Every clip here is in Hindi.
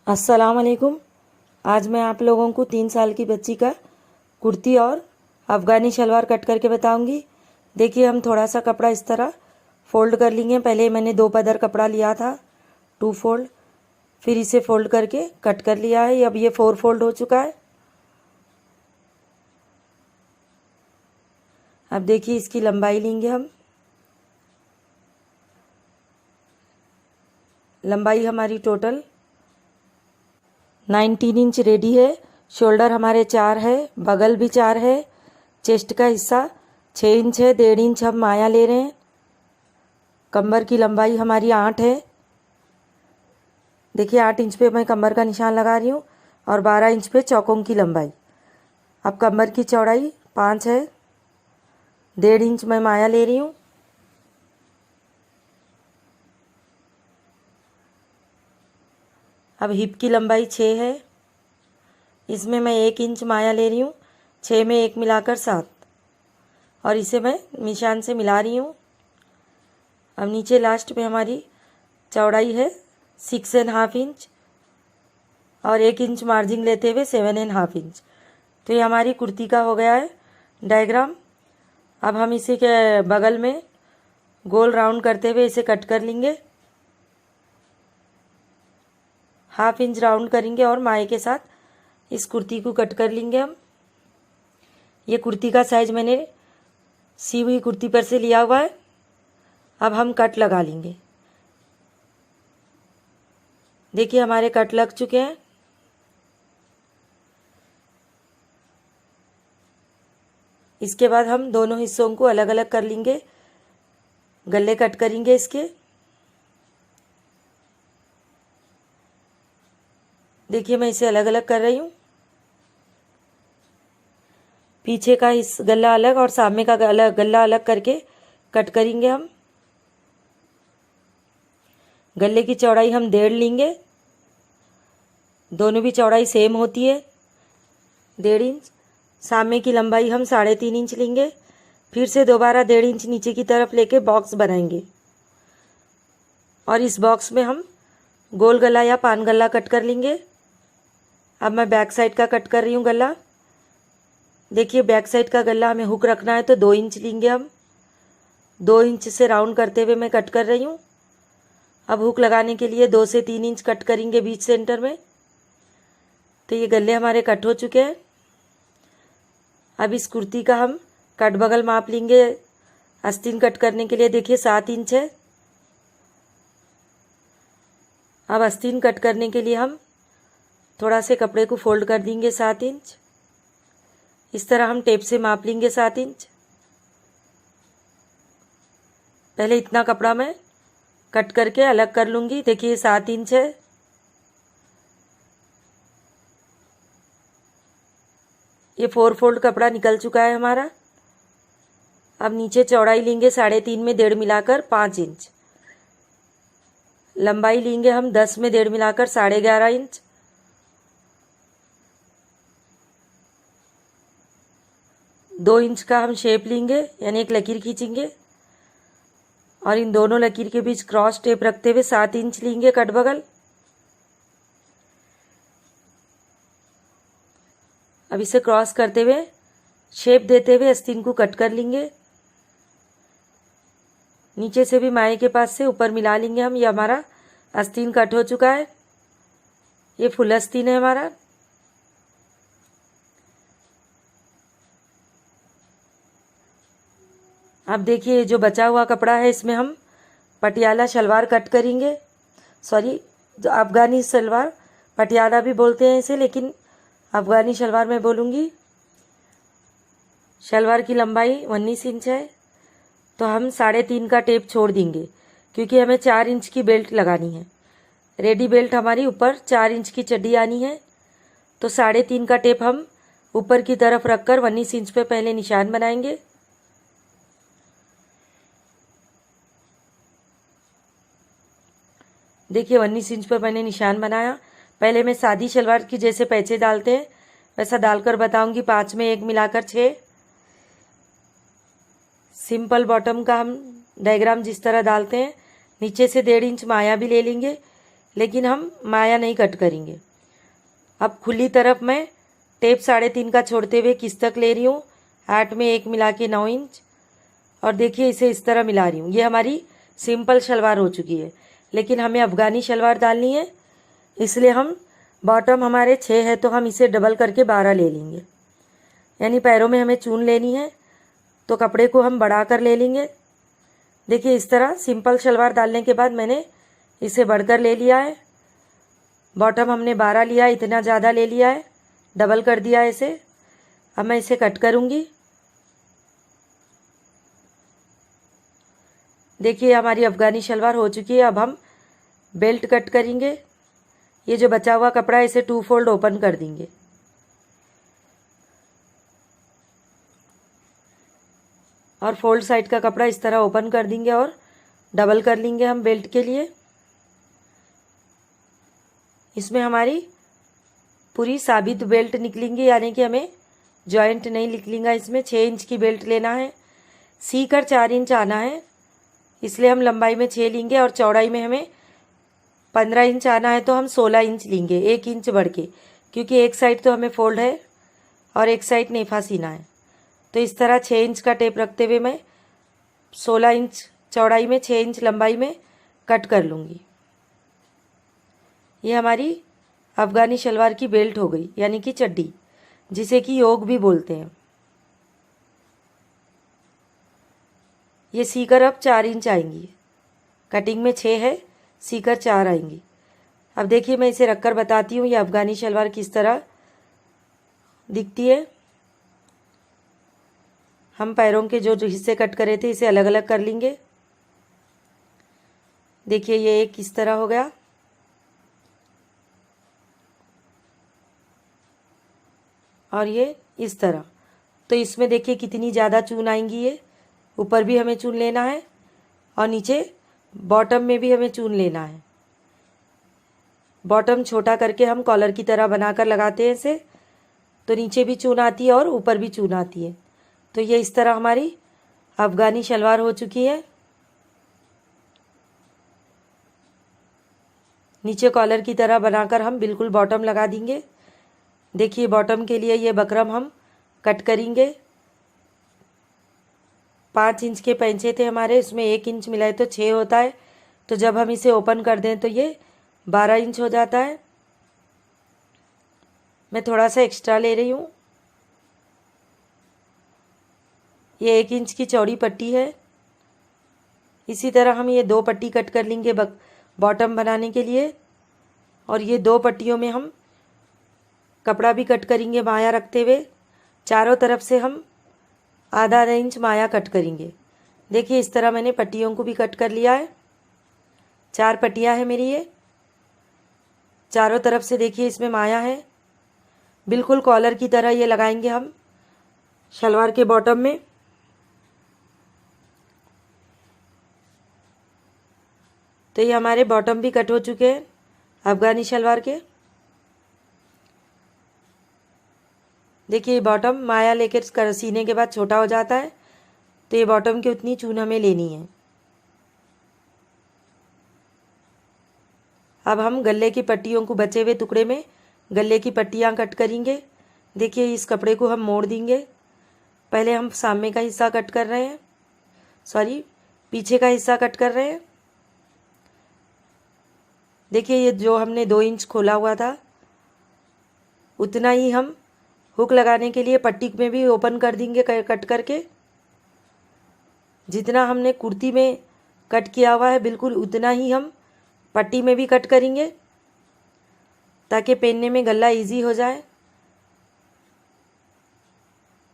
अस्सलाम वालेकुम। आज मैं आप लोगों को 3 साल की बच्ची का कुर्ती और अफ़गानी शलवार कट करके बताऊंगी। देखिए, हम थोड़ा सा कपड़ा इस तरह फ़ोल्ड कर लेंगे। पहले मैंने 2 पदर कपड़ा लिया था, 2 फोल्ड, फिर इसे फ़ोल्ड करके कट कर लिया है। अब ये 4 फोल्ड हो चुका है। अब देखिए, इसकी लंबाई लेंगे हम। लंबाई हमारी टोटल 19 इंच रेडी है। शोल्डर हमारे 4 है, बगल भी 4 है। चेस्ट का हिस्सा 6 इंच है, 1.5 इंच हम माया ले रहे हैं। कमर की लंबाई हमारी 8 है। देखिए, 8 इंच पे मैं कमर का निशान लगा रही हूँ और 12 इंच पे चौकों की लंबाई। अब कमर की चौड़ाई 5 है, 1.5 इंच मैं माया ले रही हूँ। अब हिप की लंबाई 6 है, इसमें मैं 1 इंच माया ले रही हूँ। 6 में 1 मिलाकर 7, और इसे मैं निशान से मिला रही हूँ। अब नीचे लास्ट में हमारी चौड़ाई है 6.5 इंच और 1 इंच मार्जिन लेते हुए 7.5 इंच। तो ये हमारी कुर्ती का हो गया है डायग्राम। अब हम इसी के बगल में गोल राउंड करते हुए इसे कट कर लेंगे। 1/2 इंच राउंड करेंगे और माए के साथ इस कुर्ती को कट कर लेंगे हम। ये कुर्ती का साइज मैंने सी हुई कुर्ती पर से लिया हुआ है। अब हम कट लगा लेंगे। देखिए, हमारे कट लग चुके हैं। इसके बाद हम दोनों हिस्सों को अलग अलग कर लेंगे। गले कट करेंगे इसके। देखिए, मैं इसे अलग अलग कर रही हूँ। पीछे का इस गला अलग और सामने का गला अलग करके कट करेंगे हम। गले की चौड़ाई हम 1.5 लेंगे। दोनों भी चौड़ाई सेम होती है, 1.5 इंच। सामने की लंबाई हम 3.5 इंच लेंगे। फिर से दोबारा 1.5 इंच नीचे की तरफ लेके बॉक्स बनाएंगे और इस बॉक्स में हम गोल गला या पान गला कट कर लेंगे। अब मैं बैक साइड का कट कर रही हूँ गला। देखिए, बैक साइड का गला हमें हुक रखना है तो 2 इंच लेंगे हम। 2 इंच से राउंड करते हुए मैं कट कर रही हूँ। अब हुक लगाने के लिए 2 से 3 इंच कट करेंगे बीच सेंटर में। तो ये गले हमारे कट हो चुके हैं। अब इस कुर्ती का हम कट बगल माप लेंगे आस्तीन कट करने के लिए। देखिए, 7 इंच है। अब आस्तीन कट करने के लिए हम थोड़ा से कपड़े को फोल्ड कर देंगे 7 इंच। इस तरह हम टेप से माप लेंगे 7 इंच। पहले इतना कपड़ा मैं कट करके अलग कर लूँगी। देखिए, 7 इंच है। ये 4 फोल्ड कपड़ा निकल चुका है हमारा। अब नीचे चौड़ाई लेंगे 3.5 में 1.5 मिलाकर 5 इंच। लंबाई लेंगे हम 10 में 1.5 मिलाकर 11.5 इंच। दो इंच का हम शेप लेंगे, यानी एक लकीर खींचेंगे और इन दोनों लकीर के बीच क्रॉस टेप रखते हुए 7 इंच लेंगे कट बगल। अब इसे क्रॉस करते हुए शेप देते हुए आस्तीन को कट कर लेंगे। नीचे से भी माए के पास से ऊपर मिला लेंगे हम। ये हमारा आस्तीन कट हो चुका है। ये फुल आस्तीन है हमारा। अब देखिए, जो बचा हुआ कपड़ा है इसमें हम पटियाला शलवार कट करेंगे। सॉरी, जो अफ़गानी शलवार, पटियाला भी बोलते हैं इसे, लेकिन अफ़गानी शलवार मैं बोलूँगी। शलवार की लंबाई 19 इंच है, तो हम 3.5 का टेप छोड़ देंगे क्योंकि हमें 4 इंच की बेल्ट लगानी है। रेडी बेल्ट हमारी ऊपर 4 इंच की चड्डी आनी है, तो 3.5 का टेप हम ऊपर की तरफ रखकर 19 इंच पे पहले निशान बनाएंगे। देखिए, 19 इंच पर मैंने निशान बनाया। पहले मैं सादी शलवार की जैसे पैचे डालते हैं वैसा डालकर बताऊंगी। 5 में 1 मिलाकर 6। सिंपल बॉटम का हम डायग्राम जिस तरह डालते हैं, नीचे से 1.5 इंच माया भी ले लेंगे लेकिन हम माया नहीं कट करेंगे। अब खुली तरफ मैं टेप 3.5 का छोड़ते हुए किस तक ले रही हूँ, 8 में 1 मिला के 9 इंच। और देखिए इसे इस तरह मिला रही हूँ। ये हमारी सिंपल शलवार हो चुकी है, लेकिन हमें अफ़गानी शलवार डालनी है, इसलिए हम बॉटम हमारे 6 है तो हम इसे डबल करके 12 ले लेंगे। यानी पैरों में हमें चून लेनी है तो कपड़े को हम बढ़ा कर ले लेंगे। देखिए इस तरह सिंपल शलवार डालने के बाद मैंने इसे बढ़कर ले लिया है। बॉटम हमने 12 लिया, इतना ज़्यादा ले लिया है, डबल कर दिया है इसे। अब मैं इसे कट करूँगी। देखिए हमारी अफ़गानी शलवार हो चुकी है। अब हम बेल्ट कट करेंगे। ये जो बचा हुआ कपड़ा है इसे 2 फोल्ड ओपन कर देंगे। और फोल्ड साइड का कपड़ा इस तरह ओपन कर देंगे और डबल कर लेंगे हम बेल्ट के लिए। इसमें हमारी पूरी साबित बेल्ट निकलेंगी, यानी कि हमें जॉइंट नहीं निकलेगा। इसमें 6 इंच की बेल्ट लेना है, सीकर 4 इंच आना है, इसलिए हम लंबाई में 6 लेंगे और चौड़ाई में हमें 15 इंच आना है तो हम 16 इंच लेंगे, 1 इंच बढ़ के, क्योंकि एक साइड तो हमें फोल्ड है और एक साइड नेफा सीना है। तो इस तरह 6 इंच का टेप रखते हुए मैं 16 इंच चौड़ाई में 6 इंच लंबाई में कट कर लूँगी। ये हमारी अफ़गानी शलवार की बेल्ट हो गई, यानी कि चड्डी, जिसे कि योग भी बोलते हैं। ये सीकर अब 4 इंच आएंगी, कटिंग में 6 है, सीकर 4 आएंगी। अब देखिए मैं इसे रखकर बताती हूँ ये अफ़गानी शलवार किस तरह दिखती है। हम पैरों के जो हिस्से कट करे थे इसे अलग अलग कर लेंगे। देखिए ये एक किस तरह हो गया, और ये इस तरह। तो इसमें देखिए कितनी ज़्यादा चून आएंगी। ये ऊपर भी हमें चून लेना है और नीचे बॉटम में भी हमें चून लेना है। बॉटम छोटा करके हम कॉलर की तरह बनाकर लगाते हैं इसे, तो नीचे भी चून आती है और ऊपर भी चून आती है। तो ये इस तरह हमारी अफ़गानी शलवार हो चुकी है। नीचे कॉलर की तरह बनाकर हम बिल्कुल बॉटम लगा देंगे। देखिए बॉटम के लिए ये बकरम हम कट करेंगे। 5 इंच के पैंचे थे हमारे, इसमें 1 इंच मिलाए तो 6 होता है। तो जब हम इसे ओपन कर दें तो ये 12 इंच हो जाता है। मैं थोड़ा सा एक्स्ट्रा ले रही हूँ। ये 1 इंच की चौड़ी पट्टी है। इसी तरह हम ये 2 पट्टी कट कर लेंगे बॉटम बनाने के लिए, और ये 2 पट्टियों में हम कपड़ा भी कट करेंगे माया रखते हुए। चारों तरफ से हम आधा इंच माया कट करेंगे। देखिए इस तरह मैंने पट्टियों को भी कट कर लिया है। 4 पट्टियाँ हैं मेरी ये। चारों तरफ से देखिए इसमें माया है, बिल्कुल कॉलर की तरह ये लगाएंगे हम शलवार के बॉटम में। तो ये हमारे बॉटम भी कट हो चुके हैं अफ़गानी शलवार के। देखिए बॉटम माया लेकर सीने के बाद छोटा हो जाता है, तो ये बॉटम की उतनी चून हमें लेनी है। अब हम गले की पट्टियों को बचे हुए टुकड़े में गले की पट्टियाँ कट करेंगे। देखिए इस कपड़े को हम मोड़ देंगे। पहले हम सामने का हिस्सा कट कर रहे हैं, पीछे का हिस्सा कट कर रहे हैं। देखिए ये जो हमने 2 इंच खोला हुआ था उतना ही हम हुक लगाने के लिए पट्टी में भी ओपन कर देंगे कट करके। जितना हमने कुर्ती में कट किया हुआ है बिल्कुल उतना ही हम पट्टी में भी कट करेंगे, ताकि पहनने में गला इजी हो जाए।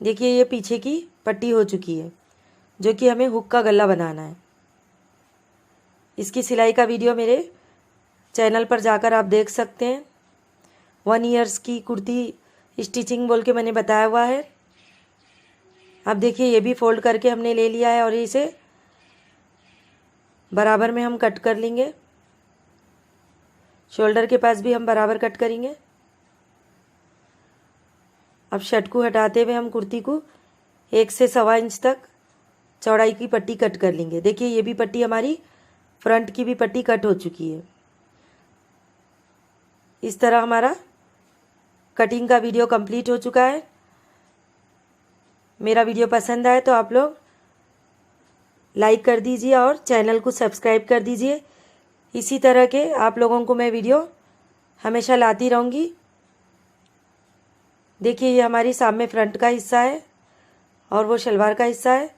देखिए ये पीछे की पट्टी हो चुकी है, जो कि हमें हुक का गला बनाना है। इसकी सिलाई का वीडियो मेरे चैनल पर जाकर आप देख सकते हैं। 1 ईयर्स की कुर्ती स्टिचिंग बोल के मैंने बताया हुआ है। अब देखिए ये भी फोल्ड करके हमने ले लिया है और इसे बराबर में हम कट कर लेंगे। शोल्डर के पास भी हम बराबर कट करेंगे। अब शर्ट को हटाते हुए हम कुर्ती को 1 से 1.25 इंच तक चौड़ाई की पट्टी कट कर लेंगे। देखिए ये भी पट्टी हमारी फ्रंट की भी पट्टी कट हो चुकी है। इस तरह हमारा कटिंग का वीडियो कंप्लीट हो चुका है। मेरा वीडियो पसंद आए तो आप लोग लाइक कर दीजिए और चैनल को सब्सक्राइब कर दीजिए। इसी तरह के आप लोगों को मैं वीडियो हमेशा लाती रहूँगी। देखिए ये हमारी सामने फ्रंट का हिस्सा है और वो शलवार का हिस्सा है।